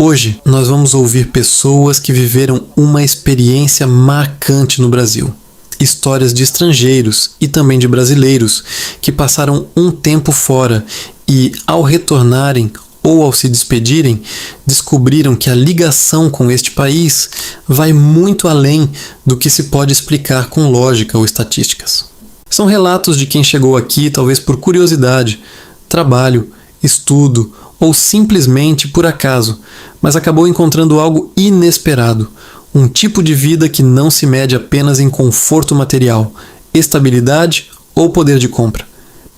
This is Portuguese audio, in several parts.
Hoje nós vamos ouvir pessoas que viveram uma experiência marcante no Brasil. Histórias de estrangeiros e também de brasileiros que passaram um tempo fora e, ao retornarem ou ao se despedirem, descobriram que a ligação com este país vai muito além do que se pode explicar com lógica ou estatísticas. São relatos de quem chegou aqui talvez por curiosidade, trabalho, estudo ou simplesmente por acaso, mas acabou encontrando algo inesperado, um tipo de vida que não se mede apenas em conforto material, estabilidade ou poder de compra.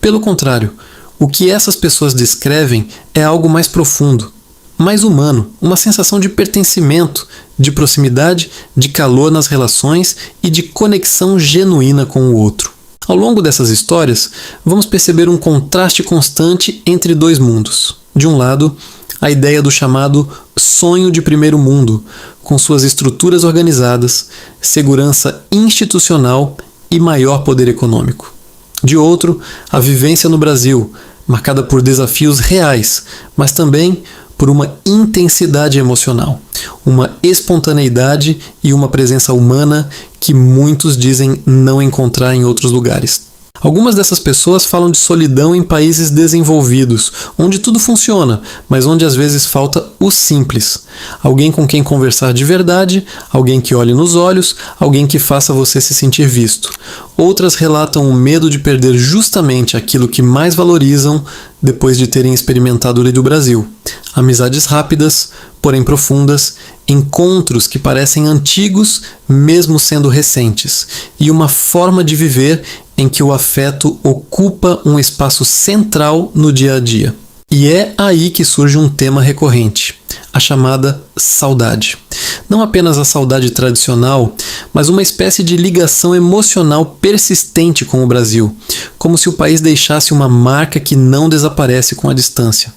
Pelo contrário, o que essas pessoas descrevem é algo mais profundo, mais humano, uma sensação de pertencimento, de proximidade, de calor nas relações e de conexão genuína com o outro. Ao longo dessas histórias, vamos perceber um contraste constante entre dois mundos. De um lado, a ideia do chamado sonho de primeiro mundo, com suas estruturas organizadas, segurança institucional e maior poder econômico. De outro, a vivência no Brasil, marcada por desafios reais, mas também por uma intensidade emocional, uma espontaneidade e uma presença humana que muitos dizem não encontrar em outros lugares. Algumas dessas pessoas falam de solidão em países desenvolvidos, onde tudo funciona, mas onde às vezes falta o simples. Alguém com quem conversar de verdade, alguém que olhe nos olhos, alguém que faça você se sentir visto. Outras relatam o medo de perder justamente aquilo que mais valorizam depois de terem experimentado o lei do Brasil. Amizades rápidas, porém profundas, encontros que parecem antigos mesmo sendo recentes, e uma forma de viver em que o afeto ocupa um espaço central no dia a dia. E é aí que surge um tema recorrente, a chamada saudade. Não apenas a saudade tradicional, mas uma espécie de ligação emocional persistente com o Brasil, como se o país deixasse uma marca que não desaparece com a distância.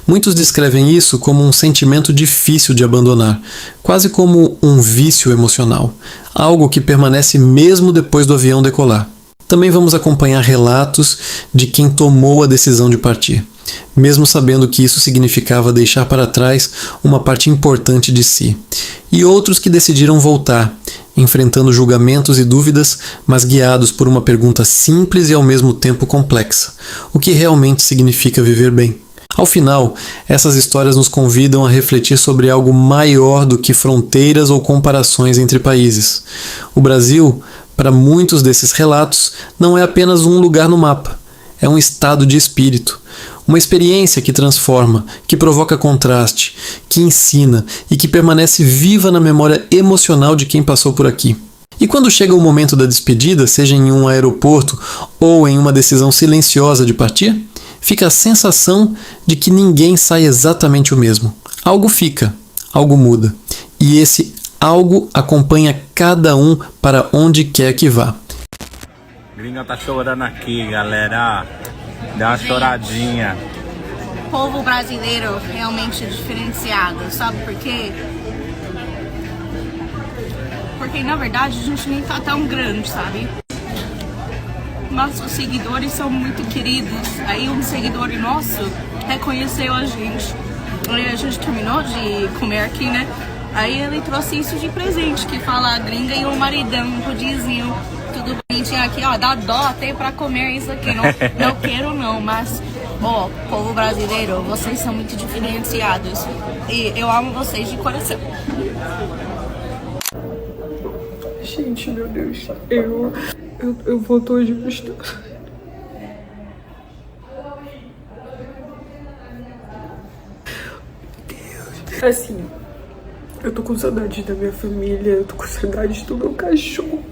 Muitos descrevem isso como um sentimento difícil de abandonar, quase como um vício emocional, algo que permanece mesmo depois do avião decolar. Também vamos acompanhar relatos de quem tomou a decisão de partir, mesmo sabendo que isso significava deixar para trás uma parte importante de si, e outros que decidiram voltar, enfrentando julgamentos e dúvidas, mas guiados por uma pergunta simples e ao mesmo tempo complexa: o que realmente significa viver bem? Ao final, essas histórias nos convidam a refletir sobre algo maior do que fronteiras ou comparações entre países. O Brasil, para muitos desses relatos, não é apenas um lugar no mapa, é um estado de espírito, uma experiência que transforma, que provoca contraste, que ensina e que permanece viva na memória emocional de quem passou por aqui. E quando chega o momento da despedida, seja em um aeroporto ou em uma decisão silenciosa de partir, fica a sensação de que ninguém sai exatamente o mesmo. Algo fica, algo muda, e esse algo acompanha cada um para onde quer que vá. Gringa tá chorando aqui, galera. Dá uma choradinha. O povo brasileiro realmente é diferenciado, sabe por quê? Porque na verdade a gente nem tá tão grande, sabe? Nossos seguidores são muito queridos. Aí um seguidor nosso reconheceu a gente. Aí a gente terminou de comer aqui, né? Aí ele trouxe isso de presente, que fala a gringa e o maridão, um rodízio, tudo bonitinho aqui, ó, dá dó até pra comer isso aqui, não quero não, mas, ó, povo brasileiro, vocês são muito diferenciados e eu amo vocês de coração. Gente, meu Deus, eu vou hoje pro estúdio. Assim, eu tô com saudade da minha família, eu tô com saudade do meu cachorro.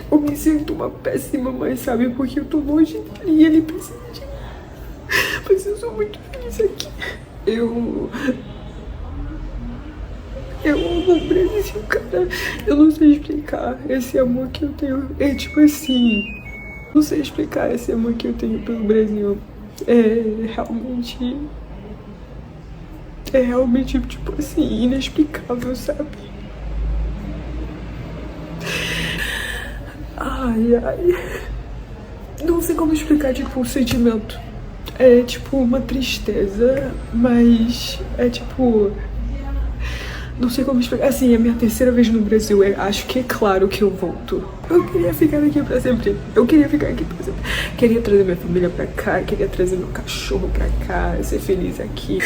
Eu me sinto uma péssima mãe, sabe? Porque eu tô longe dele e ele precisa de mim. Mas eu sou muito feliz aqui. Eu amo o Brasil, cara. Eu não sei explicar esse amor que eu tenho. É tipo assim, não sei explicar esse amor que eu tenho pelo Brasil. É realmente, tipo assim, inexplicável, sabe? Ai. Não sei como explicar, tipo, o sentimento. É tipo uma tristeza, mas é tipo... Não sei como explicar. Assim, é a minha terceira vez no Brasil. Acho que é claro que eu volto. Eu queria ficar aqui pra sempre. Eu queria ficar aqui pra sempre. Queria trazer minha família pra cá. Queria trazer meu cachorro pra cá. Ser feliz aqui.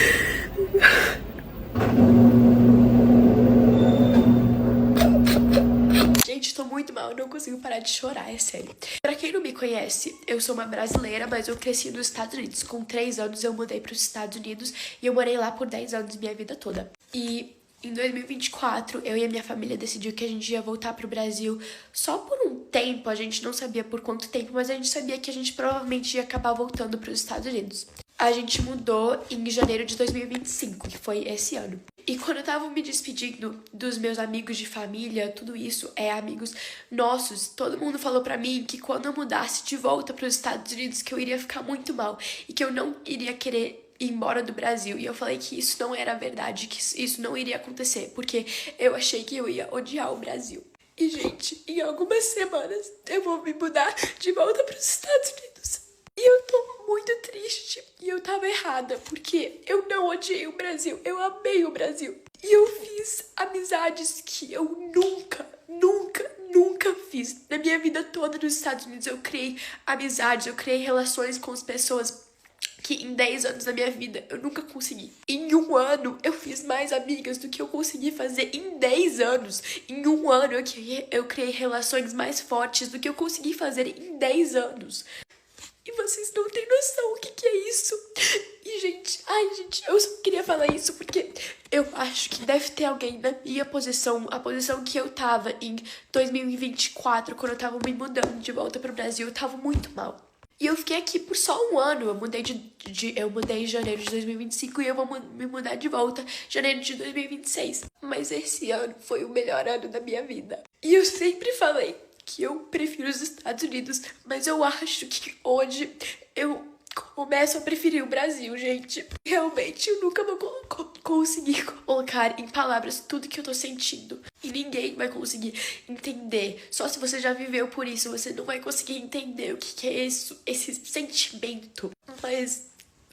Gente, tô muito mal, eu não consigo parar de chorar, é sério. Pra quem não me conhece, eu sou uma brasileira, mas eu cresci nos Estados Unidos. Com 3 anos eu mudei pros Estados Unidos e eu morei lá por 10 anos minha vida toda. E em 2024, eu e a minha família decidiu que a gente ia voltar pro Brasil só por um tempo. A gente não sabia por quanto tempo, mas a gente sabia que a gente provavelmente ia acabar voltando pros Estados Unidos. A gente mudou em janeiro de 2025, que foi esse ano. E quando eu tava me despedindo dos meus amigos de família, tudo isso amigos nossos, todo mundo falou pra mim que quando eu mudasse de volta pros Estados Unidos, que eu iria ficar muito mal e que eu não iria querer ir embora do Brasil. E eu falei que isso não era verdade, que isso não iria acontecer, porque eu achei que eu ia odiar o Brasil. E, gente, em algumas semanas eu vou me mudar de volta pros Estados Unidos. E eu tô muito triste. E eu tava errada, porque eu não odiei o Brasil. Eu amei o Brasil. E eu fiz amizades que eu nunca fiz. Na minha vida toda nos Estados Unidos eu criei amizades, eu criei relações com as pessoas que em 10 anos da minha vida eu nunca consegui. Em um ano eu fiz mais amigas do que eu consegui fazer em 10 anos. Em um ano eu criei relações mais fortes do que eu consegui fazer em 10 anos. E vocês não têm noção o que é isso. E, gente, eu só queria falar isso porque eu acho que deve ter alguém na minha posição, a posição que eu tava em 2024, quando eu tava me mudando de volta pro Brasil, eu tava muito mal. E eu fiquei aqui por só um ano. Eu mudei em janeiro de 2025 e eu vou me mudar de volta em janeiro de 2026. Mas esse ano foi o melhor ano da minha vida. E eu sempre falei que eu prefiro os Estados Unidos, mas eu acho que hoje eu começo a preferir o Brasil, gente. Realmente, eu nunca vou conseguir colocar em palavras tudo que eu tô sentindo. E ninguém vai conseguir entender. Só se você já viveu por isso, você não vai conseguir entender o que é isso, esse sentimento. Mas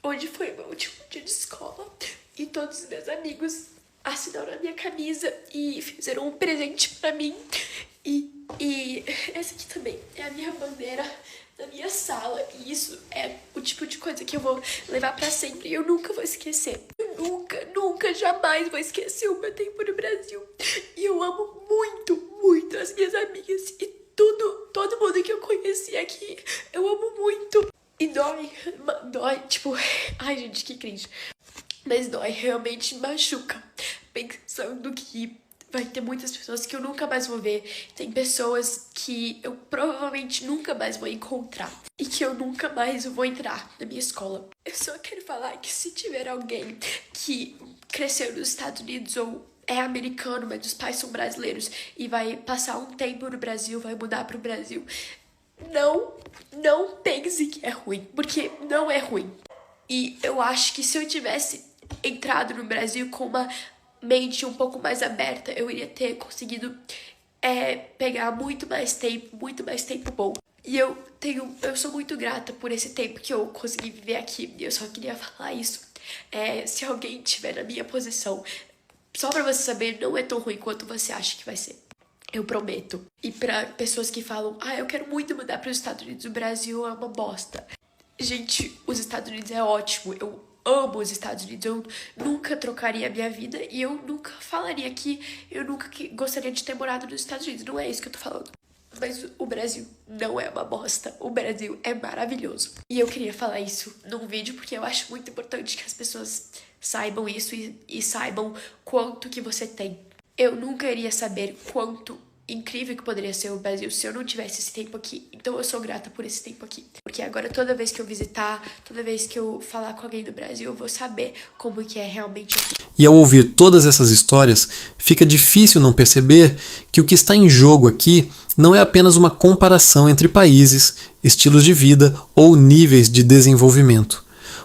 hoje foi meu último dia de escola e todos os meus amigos assinaram a minha camisa e fizeram um presente pra mim. E essa aqui também é a minha bandeira da minha sala. E isso é o tipo de coisa que eu vou levar pra sempre e eu nunca vou esquecer. Eu nunca, jamais vou esquecer o meu tempo no Brasil. E eu amo muito as minhas amigas e todo mundo que eu conheci aqui. Eu amo muito. E dói, tipo... Ai, gente, que cringe. Mas dói, realmente machuca. Pensando que vai ter muitas pessoas que eu nunca mais vou ver. Tem pessoas que eu provavelmente nunca mais vou encontrar. E que eu nunca mais vou entrar na minha escola. Eu só quero falar que se tiver alguém que cresceu nos Estados Unidos ou é americano, mas os pais são brasileiros e vai passar um tempo no Brasil, vai mudar pro Brasil, não pense que é ruim. Porque não é ruim. E eu acho que se eu tivesse entrado no Brasil com uma mente um pouco mais aberta, eu iria ter conseguido pegar muito mais tempo bom. E eu sou muito grata por esse tempo que eu consegui viver aqui. E eu só queria falar isso. Se alguém estiver na minha posição, só pra você saber, não é tão ruim quanto você acha que vai ser. Eu prometo. E pra pessoas que falam, eu quero muito mudar para os Estados Unidos, o Brasil é uma bosta. Gente, os Estados Unidos é ótimo. Eu amo os Estados Unidos, eu nunca trocaria a minha vida e eu nunca falaria que eu nunca gostaria de ter morado nos Estados Unidos, não é isso que eu tô falando. Mas o Brasil não é uma bosta, o Brasil é maravilhoso. E eu queria falar isso num vídeo porque eu acho muito importante que as pessoas saibam isso e saibam quanto que você tem. Eu nunca iria saber quanto incrível que poderia ser o Brasil se eu não tivesse esse tempo aqui. Então eu sou grata por esse tempo aqui. Porque agora toda vez que eu visitar, toda vez que eu falar com alguém do Brasil, eu vou saber como que é realmente aqui. E ao ouvir todas essas histórias, fica difícil não perceber que o que está em jogo aqui não é apenas uma comparação entre países, estilos de vida ou níveis de desenvolvimento.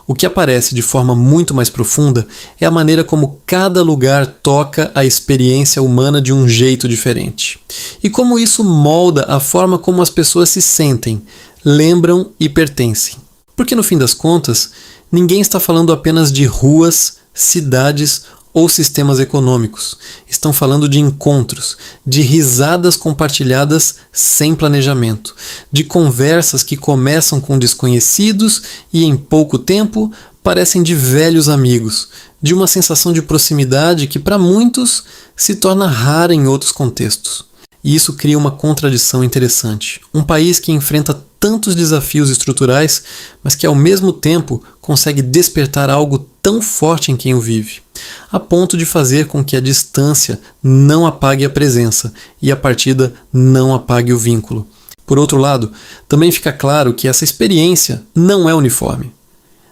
O que aparece de forma muito mais profunda é a maneira como cada lugar toca a experiência humana de um jeito diferente. E como isso molda a forma como as pessoas se sentem, lembram e pertencem. Porque no fim das contas, ninguém está falando apenas de ruas, cidades ou sistemas econômicos. Estão falando de encontros, de risadas compartilhadas sem planejamento, de conversas que começam com desconhecidos e em pouco tempo parecem de velhos amigos, de uma sensação de proximidade que para muitos se torna rara em outros contextos. E isso cria uma contradição interessante. Um país que enfrenta tantos desafios estruturais, mas que ao mesmo tempo consegue despertar algo tão forte em quem o vive, a ponto de fazer com que a distância não apague a presença e a partida não apague o vínculo. Por outro lado, também fica claro que essa experiência não é uniforme.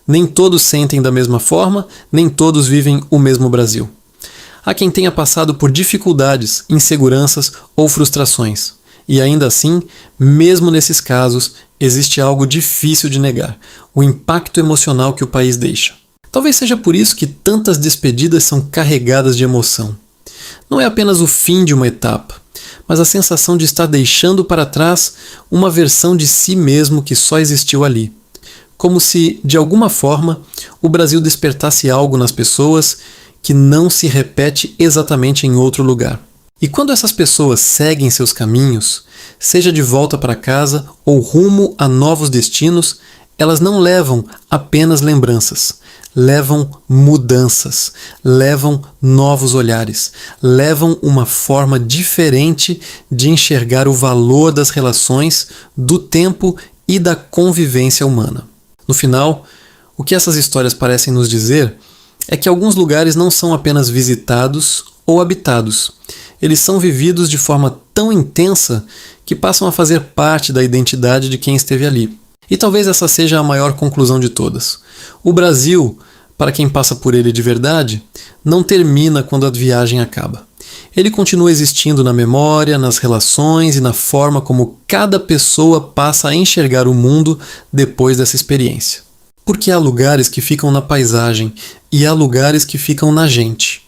Nem todos sentem da mesma forma, nem todos vivem o mesmo Brasil. Há quem tenha passado por dificuldades, inseguranças ou frustrações. E ainda assim, mesmo nesses casos, existe algo difícil de negar: o impacto emocional que o país deixa. Talvez seja por isso que tantas despedidas são carregadas de emoção. Não é apenas o fim de uma etapa, mas a sensação de estar deixando para trás uma versão de si mesmo que só existiu ali. Como se, de alguma forma, o Brasil despertasse algo nas pessoas que não se repete exatamente em outro lugar. E quando essas pessoas seguem seus caminhos, seja de volta para casa ou rumo a novos destinos, elas não levam apenas lembranças, levam mudanças, levam novos olhares, levam uma forma diferente de enxergar o valor das relações, do tempo e da convivência humana. No final, o que essas histórias parecem nos dizer é que alguns lugares não são apenas visitados ou habitados. Eles são vividos de forma tão intensa que passam a fazer parte da identidade de quem esteve ali. E talvez essa seja a maior conclusão de todas. O Brasil, para quem passa por ele de verdade, não termina quando a viagem acaba. Ele continua existindo na memória, nas relações e na forma como cada pessoa passa a enxergar o mundo depois dessa experiência. Porque há lugares que ficam na paisagem e há lugares que ficam na gente.